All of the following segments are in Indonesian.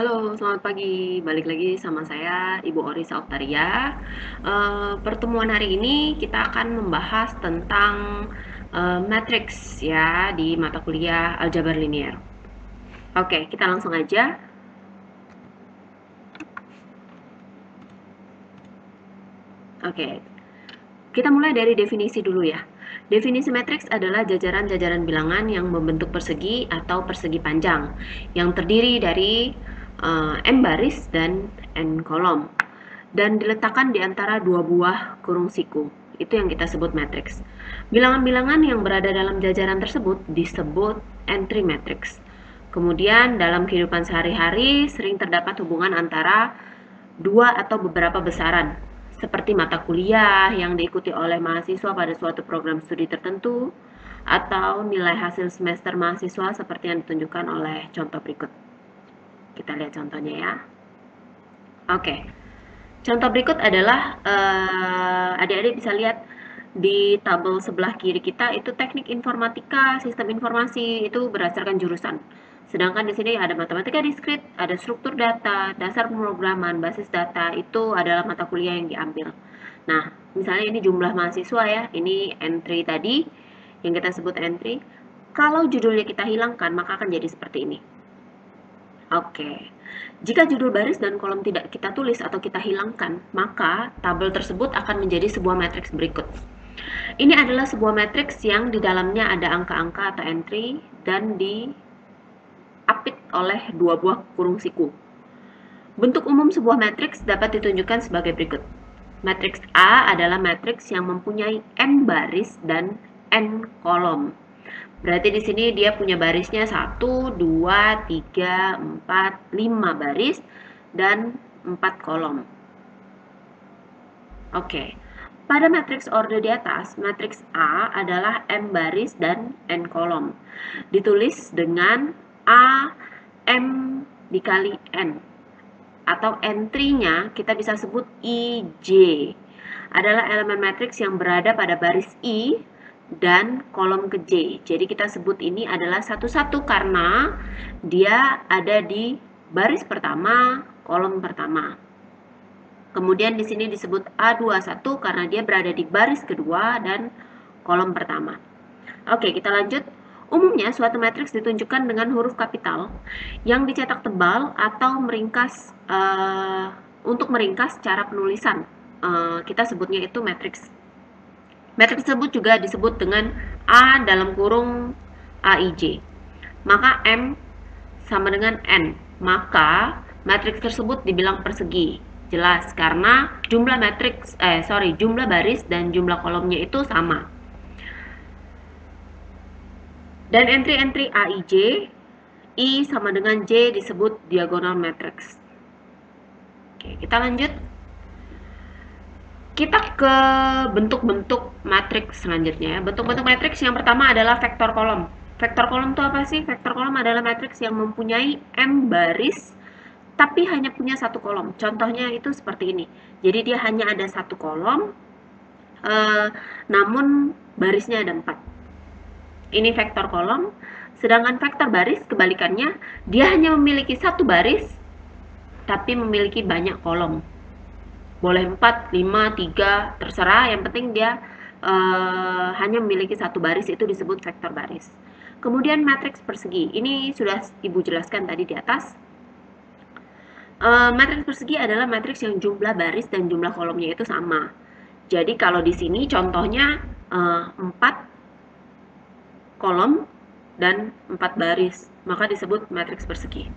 Halo, selamat pagi. Balik lagi sama saya, Ibu Orisa Oktaria. Pertemuan hari ini kita akan membahas tentang matriks ya di mata kuliah aljabar linier. Oke, kita langsung aja. Oke, kita mulai dari definisi dulu ya. Definisi matriks adalah jajaran-jajaran bilangan yang membentuk persegi atau persegi panjang yang terdiri dari M baris dan N kolom dan diletakkan di antara dua buah kurung siku. Itu yang kita sebut matriks. Bilangan-bilangan yang berada dalam jajaran tersebut disebut entry matrix. Kemudian dalam kehidupan sehari-hari sering terdapat hubungan antara dua atau beberapa besaran, seperti mata kuliah yang diikuti oleh mahasiswa pada suatu program studi tertentu, atau nilai hasil semester mahasiswa seperti yang ditunjukkan oleh contoh berikut. Kita lihat contohnya ya. Oke, contoh berikut adalah adik-adik bisa lihat di tabel sebelah kiri kita itu teknik informatika, sistem informasi itu berdasarkan jurusan. Sedangkan di sini ada matematika diskrit, ada struktur data, dasar pemrograman, basis data, itu adalah mata kuliah yang diambil. Nah, misalnya ini jumlah mahasiswa ya, ini entry tadi, yang kita sebut entry. Kalau judulnya kita hilangkan, maka akan jadi seperti ini. Oke, jika judul baris dan kolom tidak kita tulis atau kita hilangkan, maka tabel tersebut akan menjadi sebuah matriks berikut. Ini adalah sebuah matriks yang di dalamnya ada angka-angka atau entry dan diapit oleh dua buah kurung siku. Bentuk umum sebuah matriks dapat ditunjukkan sebagai berikut. Matriks A adalah matriks yang mempunyai M baris dan N kolom. Berarti di sini dia punya barisnya 1, 2, 3, 4, 5 baris dan 4 kolom. Oke. Pada matriks orde di atas, matriks A adalah M baris dan N kolom. Ditulis dengan A M dikali N. Atau entry-nya kita bisa sebut IJ. Adalah elemen matriks yang berada pada baris I dan kolom ke J. Jadi kita sebut ini adalah satu-satu karena dia ada di baris pertama, kolom pertama. Kemudian di sini disebut A21 karena dia berada di baris kedua dan kolom pertama. Oke, kita lanjut. Umumnya suatu matriks ditunjukkan dengan huruf kapital yang dicetak tebal atau meringkas untuk meringkas cara penulisan. Kita sebutnya itu matriks. Matriks tersebut juga disebut dengan A dalam kurung AIJ. Maka M sama dengan N. Maka matriks tersebut dibilang persegi. Jelas karena jumlah jumlah baris dan jumlah kolomnya itu sama. Dan entry-entry AIJ, I sama dengan J disebut diagonal matrix. Oke, kita lanjut. Kita ke bentuk-bentuk matriks selanjutnya. Bentuk-bentuk matriks yang pertama adalah vektor kolom. Vektor kolom itu apa sih? Vektor kolom adalah matriks yang mempunyai M baris tapi hanya punya satu kolom. Contohnya itu seperti ini. Jadi dia hanya ada satu kolom, namun barisnya ada 4. Ini vektor kolom. Sedangkan vektor baris kebalikannya, dia hanya memiliki satu baris tapi memiliki banyak kolom. Boleh 4, 5, 3, terserah, yang penting dia hanya memiliki satu baris, itu disebut vektor baris. Kemudian matriks persegi, ini sudah Ibu jelaskan tadi di atas. Matriks persegi adalah matriks yang jumlah baris dan jumlah kolomnya itu sama. Jadi kalau di sini contohnya 4 kolom dan 4 baris, maka disebut matriks persegi.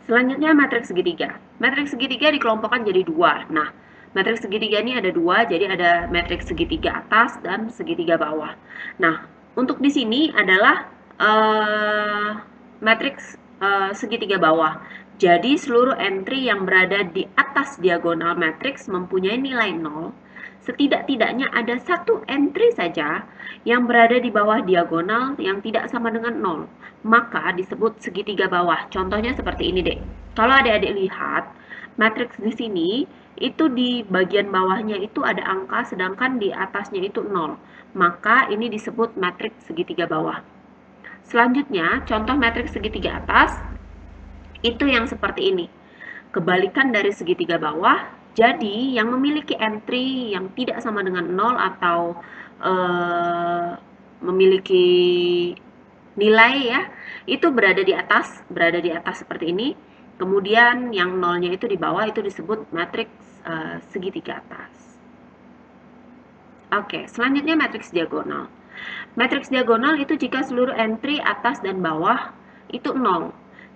Selanjutnya matriks segitiga. Matriks segitiga dikelompokkan jadi 2. Nah, matriks segitiga ini ada 2, jadi ada matriks segitiga atas dan segitiga bawah. Nah, untuk di sini adalah matriks segitiga bawah. Jadi seluruh entry yang berada di atas diagonal matriks mempunyai nilai 0. Setidak-tidaknya ada satu entry saja yang berada di bawah diagonal yang tidak sama dengan 0. Maka disebut segitiga bawah. Contohnya seperti ini, Dek. Kalau adik-adik lihat, matriks di sini itu di bagian bawahnya itu ada angka, sedangkan di atasnya itu 0. Maka ini disebut matriks segitiga bawah. Selanjutnya, contoh matriks segitiga atas. Itu yang seperti ini. Kebalikan dari segitiga bawah, jadi yang memiliki entry yang tidak sama dengan 0 atau memiliki nilai ya, itu berada di atas seperti ini. Kemudian yang nolnya itu di bawah, itu disebut matriks segitiga atas. Oke, selanjutnya matriks diagonal. Matriks diagonal itu jika seluruh entry atas dan bawah itu 0.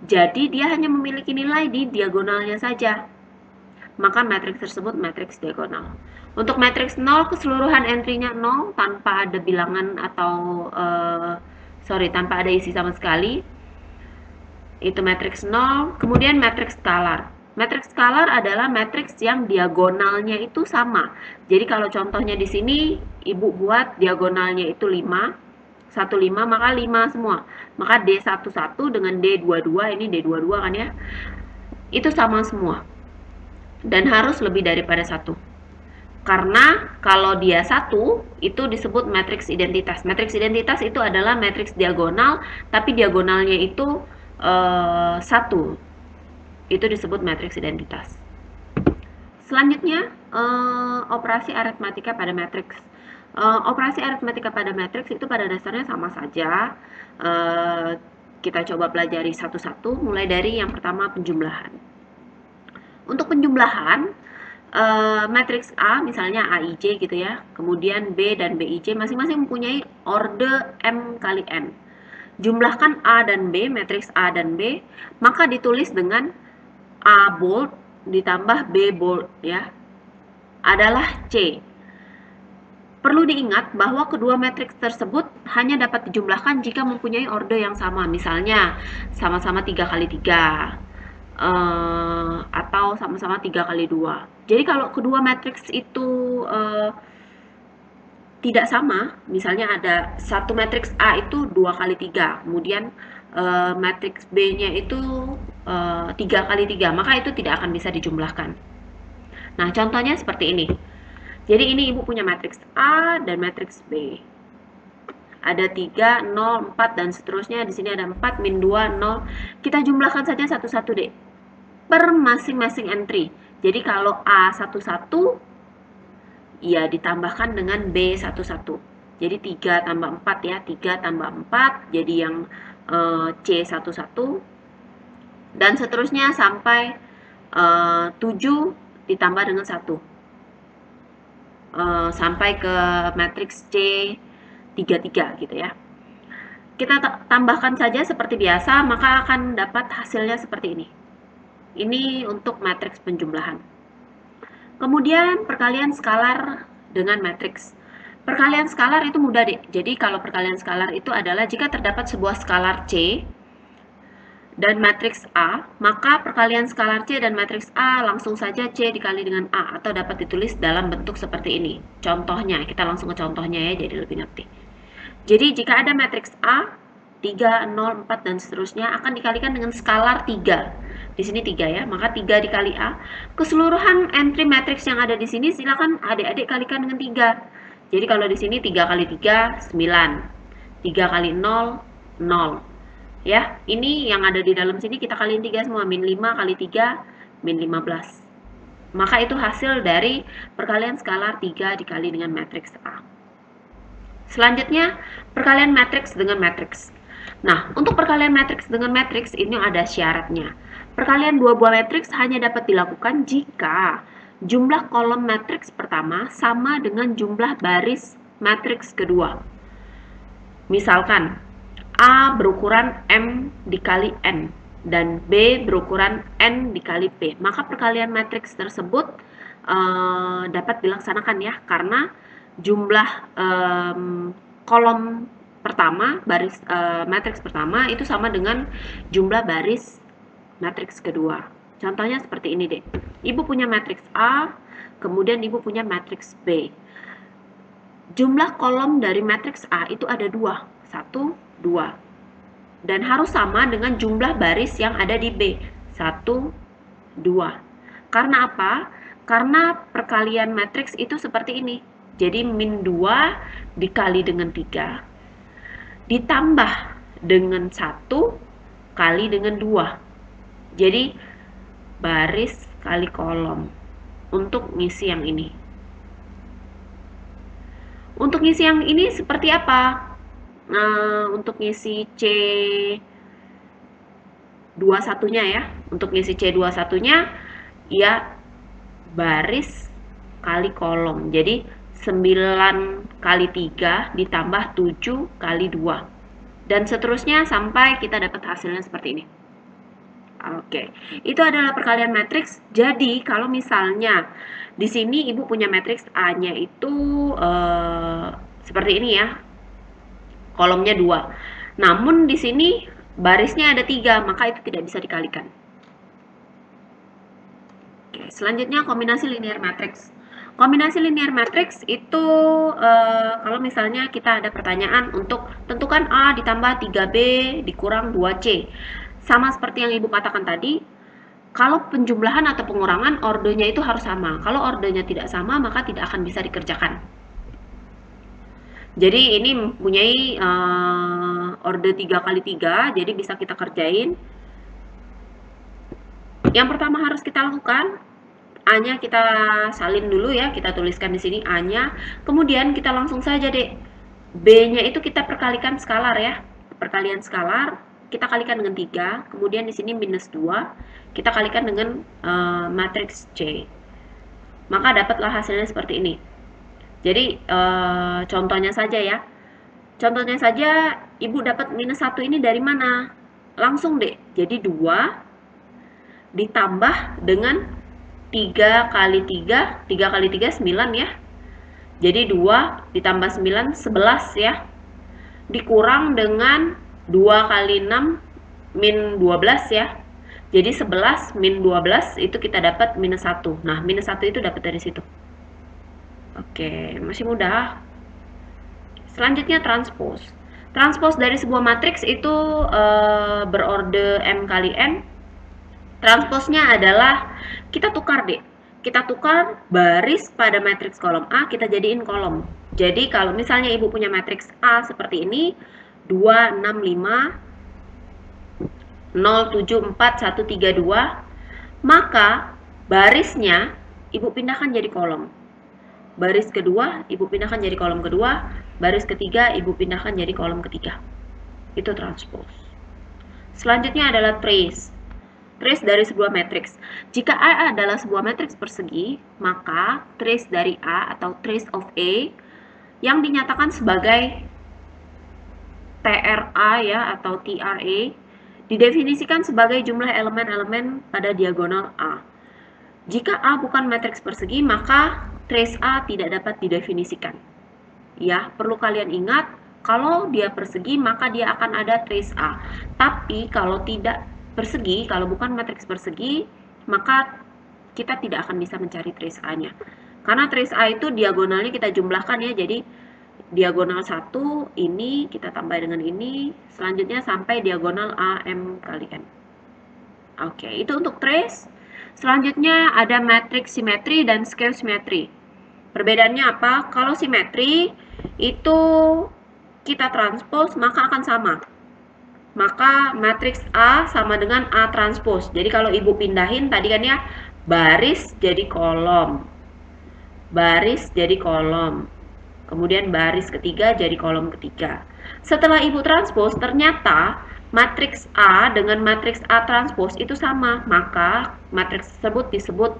Jadi dia hanya memiliki nilai di diagonalnya saja. Maka matriks tersebut matriks diagonal. Untuk matriks 0, keseluruhan entry-nya 0 tanpa ada bilangan atau tanpa ada isi sama sekali. Itu matriks 0. Kemudian matriks skalar. Matriks skalar adalah matriks yang diagonalnya itu sama. Jadi kalau contohnya di sini Ibu buat diagonalnya itu 5, 1, 5, maka 5 semua. Maka D11 dengan D22, ini D22 kan ya. Itu sama semua. Dan harus lebih daripada 1. Karena kalau dia 1, itu disebut matriks identitas. Matriks identitas itu adalah matriks diagonal, tapi diagonalnya itu 1. Itu disebut matriks identitas. Selanjutnya, operasi aritmatika pada matriks. Operasi aritmatika pada matriks itu pada dasarnya sama saja. Kita coba pelajari satu-satu, mulai dari yang pertama penjumlahan. Untuk penjumlahan, matriks A misalnya AIJ gitu ya, kemudian B dan BIJ masing-masing mempunyai orde M kali N. Jumlahkan A dan B, matriks A dan B, maka ditulis dengan A bold ditambah B bold ya, adalah C. Perlu diingat bahwa kedua matriks tersebut hanya dapat dijumlahkan jika mempunyai orde yang sama. Misalnya sama-sama 3 kali 3 atau sama-sama 3 kali 2. Jadi kalau kedua matriks itu tidak sama, misalnya ada satu matriks A itu 2 kali 3, kemudian matriks B-nya itu 3 kali 3, maka itu tidak akan bisa dijumlahkan. Nah, contohnya seperti ini. Jadi ini Ibu punya matriks A dan matriks B. Ada 3, 0, 4, dan seterusnya. Di sini ada 4, min 2, 0. Kita jumlahkan saja satu-satu deh, per masing-masing entry. Jadi kalau A11, ya ditambahkan dengan B11. Jadi 3 tambah 4 ya, 3 tambah 4, jadi yang C11. Dan seterusnya sampai 7 ditambah dengan 1. Sampai ke matriks C33 gitu ya. Kita tambahkan saja seperti biasa, maka akan dapat hasilnya seperti ini. Ini untuk matriks penjumlahan. Kemudian perkalian skalar dengan matriks. Perkalian skalar itu mudah deh. Jadi kalau perkalian skalar itu adalah jika terdapat sebuah skalar C dan matriks A, maka perkalian skalar C dan matriks A langsung saja C dikali dengan A, atau dapat ditulis dalam bentuk seperti ini. Contohnya, kita langsung ke contohnya ya, jadi lebih ngerti. Jadi jika ada matriks A, 3, 0, 4, dan seterusnya akan dikalikan dengan skalar 3. Di sini 3 ya, maka 3 dikali A. Keseluruhan entry matriks yang ada di sini silakan adik-adik kalikan dengan 3. Jadi kalau di sini 3 kali 3, 9. 3 kali 0, 0. Ya, ini yang ada di dalam sini kita kaliin 3 semua. Min 5 kali 3, min 15. Maka itu hasil dari perkalian skalar 3 dikali dengan matriks A. Selanjutnya, perkalian matriks dengan matriks. Nah, untuk perkalian matriks dengan matriks ini ada syaratnya. Perkalian dua buah matriks hanya dapat dilakukan jika jumlah kolom matriks pertama sama dengan jumlah baris matriks kedua. Misalkan, A berukuran M dikali N dan B berukuran N dikali P. Maka perkalian matriks tersebut dapat dilaksanakan ya, karena jumlah kolom pertama, baris matriks pertama itu sama dengan jumlah baris matriks kedua. Contohnya seperti ini deh. Ibu punya matriks A, kemudian Ibu punya matriks B. Jumlah kolom dari matriks A itu ada 2. 1, 2. Dan harus sama dengan jumlah baris yang ada di B. 1, 2. Karena apa? Karena perkalian matriks itu seperti ini. Jadi min 2 dikali dengan 3 ditambah dengan 1 kali dengan 2. Jadi baris kali kolom untuk ngisi yang ini. Untuk ngisi yang ini seperti apa? Nah, untuk ngisi C21-nya ya. Untuk ngisi C21-nya ya baris kali kolom. Jadi 9 kali 3 ditambah 7 kali 2. Dan seterusnya sampai kita dapat hasilnya seperti ini. Oke, itu adalah perkalian matriks. Jadi kalau misalnya di sini ibu punya matriks A-nya itu seperti ini ya, kolomnya 2. Namun di sini barisnya ada 3, maka itu tidak bisa dikalikan. Oke, selanjutnya kombinasi linear matriks. Kombinasi linear matriks itu kalau misalnya kita ada pertanyaan untuk tentukan A ditambah 3B dikurang 2C. Sama seperti yang ibu katakan tadi, kalau penjumlahan atau pengurangan ordenya itu harus sama. Kalau ordenya tidak sama, maka tidak akan bisa dikerjakan. Jadi ini mempunyai orde 3 kali 3, jadi bisa kita kerjain. Yang pertama harus kita lakukan, A-nya kita salin dulu ya, kita tuliskan di sini A-nya. Kemudian kita langsung saja deh, B-nya itu kita perkalikan skalar ya. Perkalian skalar, kita kalikan dengan 3, kemudian di sini minus 2, kita kalikan dengan matriks C. Maka dapatlah hasilnya seperti ini. Jadi contohnya saja ya. Contohnya saja, ibu dapat minus 1 ini dari mana? Langsung deh, jadi 2 ditambah dengan 3 kali 3, 3 kali 3 9 ya. Jadi 2 ditambah 9, 11 ya. Dikurang dengan 2 kali 6 min 12 ya. Jadi 11 min 12 itu kita dapat minus 1. Nah, minus 1 itu dapat dari situ. Oke, masih mudah. Selanjutnya transpose. Transpose dari sebuah matriks itu berorde M kali N. Transposnya adalah kita tukar deh. Kita tukar baris pada matriks kolom A, kita jadiin kolom. Jadi kalau misalnya ibu punya matriks A seperti ini, 2, 6, 5, 0, 7, 4, 1, 3, 2, maka barisnya ibu pindahkan jadi kolom. Baris kedua, ibu pindahkan jadi kolom kedua. Baris ketiga, ibu pindahkan jadi kolom ketiga. Itu transpose. Selanjutnya adalah trace. Trace dari sebuah matriks. Jika A adalah sebuah matriks persegi, maka trace dari A atau trace of A yang dinyatakan sebagai TRA ya atau TRA didefinisikan sebagai jumlah elemen-elemen pada diagonal A. Jika A bukan matriks persegi, maka trace A tidak dapat didefinisikan. Ya, perlu kalian ingat, kalau dia persegi, maka dia akan ada trace A. Tapi kalau tidak persegi, kalau bukan matriks persegi, maka kita tidak akan bisa mencari trace A-nya. Karena trace A itu diagonalnya kita jumlahkan ya, jadi diagonal 1 ini kita tambah dengan ini, selanjutnya sampai diagonal AM kali N. Oke, itu untuk trace. Selanjutnya ada matriks simetri dan skew simetri. Perbedaannya apa? Kalau simetri itu kita transpose maka akan sama. Maka matriks A sama dengan A transpose. Jadi kalau ibu pindahin tadi kan ya, baris jadi kolom. Baris jadi kolom. Kemudian baris ketiga jadi kolom ketiga. Setelah ibu transpose, ternyata matriks A dengan matriks A transpose itu sama. Maka matriks tersebut disebut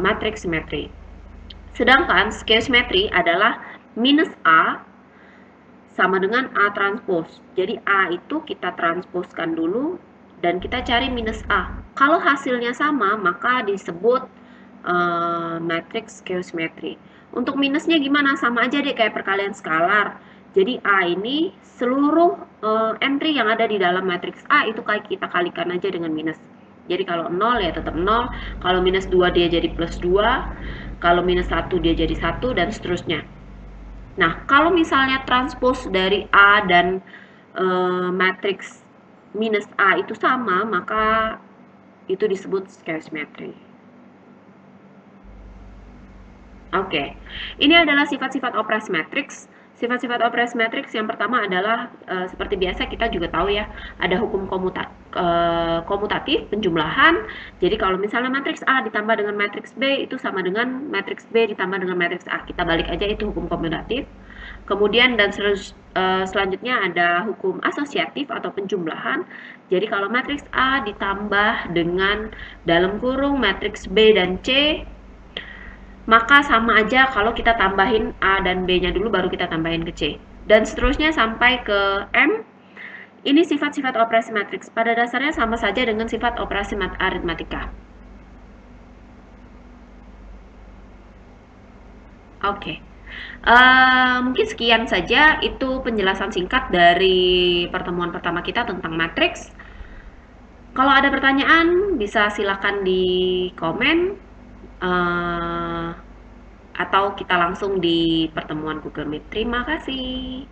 matriks simetri. Sedangkan skew simetri adalah minus A sama dengan A transpose. Jadi A itu kita transposkan dulu dan kita cari minus A. Kalau hasilnya sama, maka disebut matriks skew simetri. Untuk minusnya gimana? Sama aja deh kayak perkalian skalar. Jadi A ini seluruh entry yang ada di dalam matriks A itu kita kalikan aja dengan minus. Jadi kalau 0 ya tetap 0, kalau minus 2 dia jadi plus 2, kalau minus 1 dia jadi 1, dan seterusnya. Nah, kalau misalnya transpose dari A dan matriks minus A itu sama, maka itu disebut skew simetri. Oke, ini adalah sifat-sifat operasi matriks. Sifat-sifat operasi matriks yang pertama adalah seperti biasa kita juga tahu ya, ada hukum komutatif, penjumlahan. Jadi kalau misalnya matriks A ditambah dengan matriks B itu sama dengan matriks B ditambah dengan matriks A. Kita balik aja, itu hukum komutatif. Kemudian dan selanjutnya ada hukum asosiatif atau penjumlahan. Jadi kalau matriks A ditambah dengan dalam kurung matriks B dan C, maka sama aja kalau kita tambahin A dan B-nya dulu baru kita tambahin ke C. Dan seterusnya sampai ke M. Ini sifat-sifat operasi matriks. Pada dasarnya sama saja dengan sifat operasi aritmatika. Oke. Mungkin sekian saja, itu penjelasan singkat dari pertemuan pertama kita tentang matriks. Kalau ada pertanyaan, bisa silakan di komen. Atau kita langsung di pertemuan Google Meet. Terima kasih.